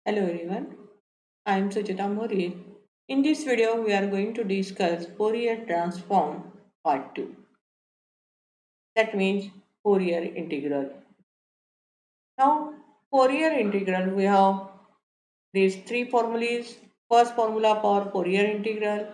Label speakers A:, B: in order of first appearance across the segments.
A: Hello everyone, I am Suchita Mori. In this video, we are going to discuss Fourier transform part 2. That means Fourier integral. Now, Fourier integral, we have these three formulas. First formula for Fourier integral,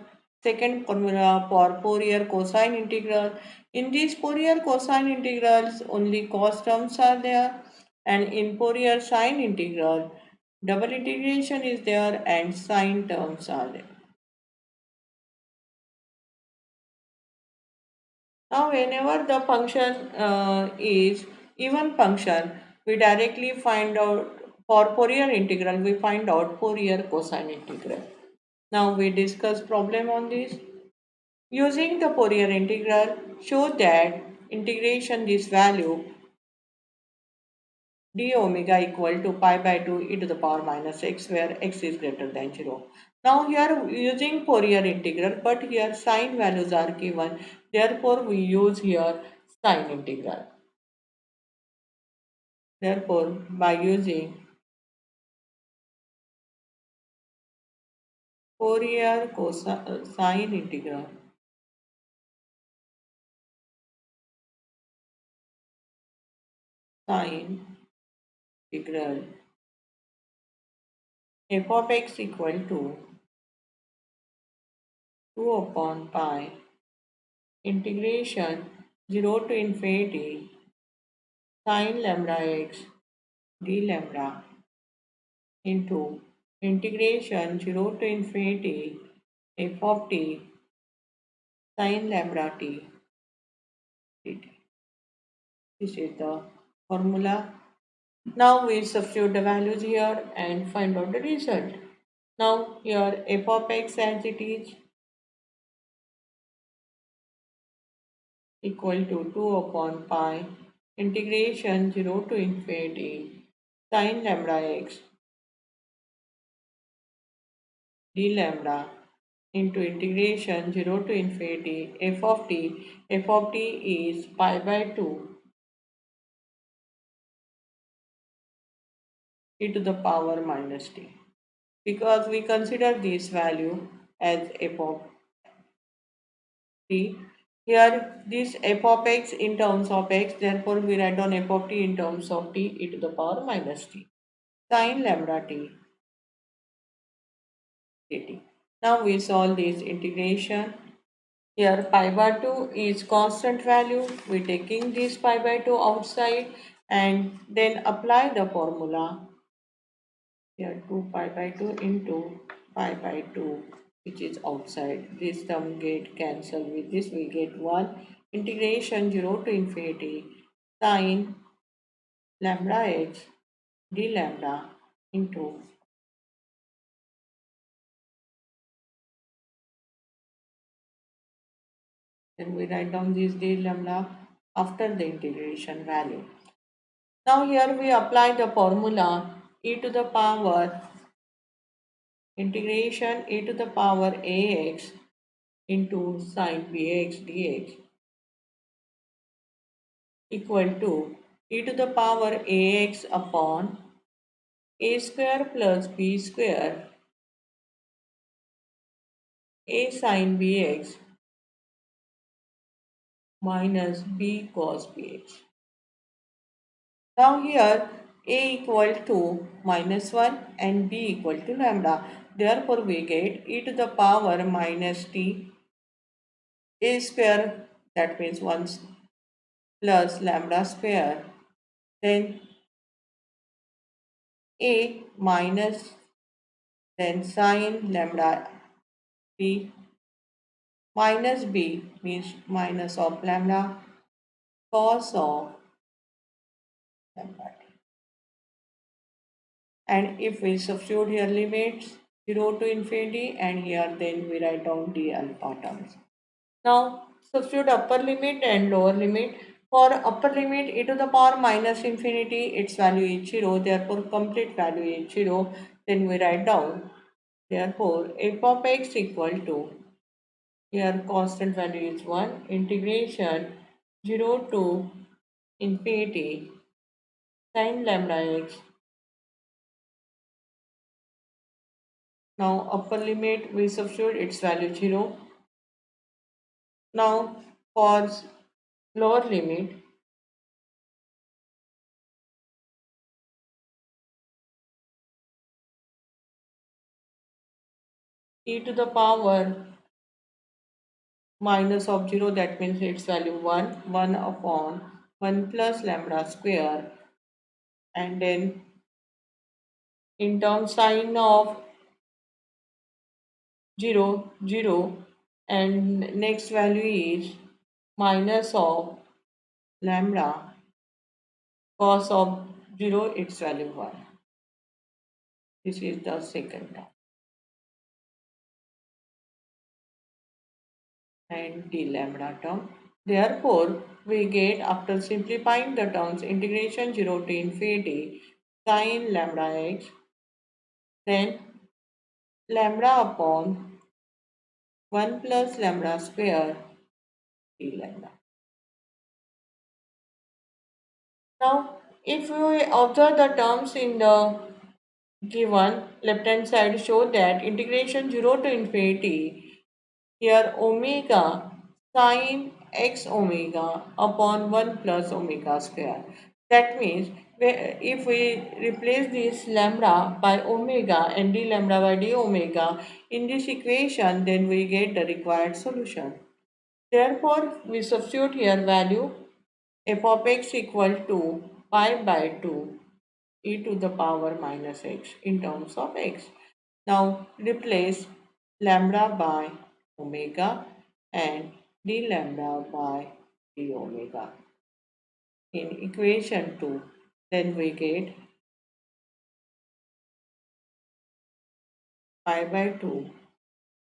A: second formula for Fourier cosine integral. In these Fourier cosine integrals, only cos terms are there, and in Fourier sine integral, double integration is there and sine terms are there. Now, whenever the function is even function, we directly find out for Fourier integral, we find out Fourier cosine integral. Now, we discuss problem on this. Using the Fourier integral, show that integration this value d omega equal to pi by 2 e to the power minus x where x is greater than 0. Now here using Fourier integral but here sine values are given, therefore we use here sine integral. Therefore by using Fourier sine integral, sine integral f of x equal to 2 upon pi integration 0 to infinity sine lambda x d lambda into integration 0 to infinity f of t sin lambda t dt. This is the formula. Now we substitute the values here and find out the result. Now here f of x as it is equal to 2 upon pi integration 0 to infinity sin lambda x d lambda into integration 0 to infinity f of t. F of t is pi by 2 e to the power minus t. Because we consider this value as f of t, here this f of x in terms of x, therefore we write down f of t in terms of t e to the power minus t sin lambda t dt. Now we solve this integration. Here pi by 2 is constant value. We taking this pi by 2 outside and then apply the formula. Here 2 pi by 2 into pi by 2 which is outside. This term get cancelled. With this we get 1 integration 0 to infinity sine lambda x d lambda into, then we write down this d lambda after the integration value. Now here we apply the formula e to the power integration e to the power ax into sine bx dx equal to e to the power ax upon a square plus b square a sine bx minus b cos bx. Now here a equal to minus 1 and b equal to lambda. Therefore we get e to the power minus t a square, that means 1 plus lambda square, then a minus, then sine lambda b minus b means minus of lambda cos of lambda t. And if we substitute here limits 0 to infinity and here then we write down the alpha terms. Now substitute upper limit and lower limit. For upper limit e to the power minus infinity, its value is 0, therefore complete value is 0. Then we write down, therefore f of x equal to, here constant value is 1, integration 0 to infinity sin lambda x Now upper limit we substitute its value 0. Now for lower limit, e to the power minus of 0, that means its value 1, 1 upon 1 plus lambda square, and then in term sign of 0, 0, and next value is minus of lambda cos of 0, its value 1. This is the second term, and d lambda term. Therefore, we get, after simplifying the terms, integration 0 to infinity sine lambda x, then lambda upon 1 plus lambda square d lambda. Now, if we observe the terms in the given left hand side, show that integration 0 to infinity, here omega sine x omega upon 1 plus omega square. That means if we replace this lambda by omega and d lambda by d omega in this equation, then we get the required solution. Therefore, we substitute here value f of x equal to pi by 2 e to the power minus x in terms of x. Now replace lambda by omega and d lambda by d omega in equation 2. Then we get pi by 2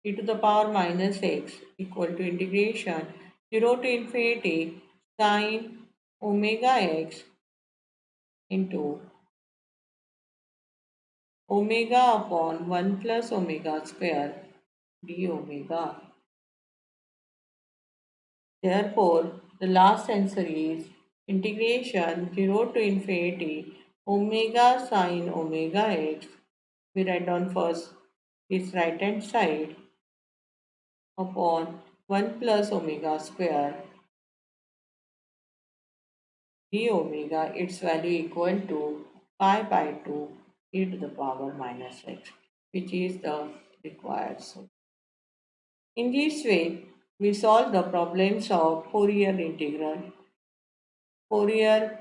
A: e to the power minus x equal to integration 0 to infinity sine omega x into omega upon 1 plus omega square d omega. Therefore, the last answer is integration 0 to infinity omega sine omega x. We write down first this right hand side upon 1 plus omega square d omega, its value equal to pi by 2 e to the power minus x, which is the required solution. In this way, we solve the problems of Fourier integral, Fourier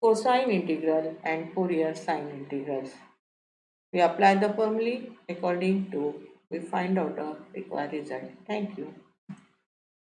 A: cosine integral, and Fourier sine integrals. We apply the formulae according to we find out a required result. Thank you.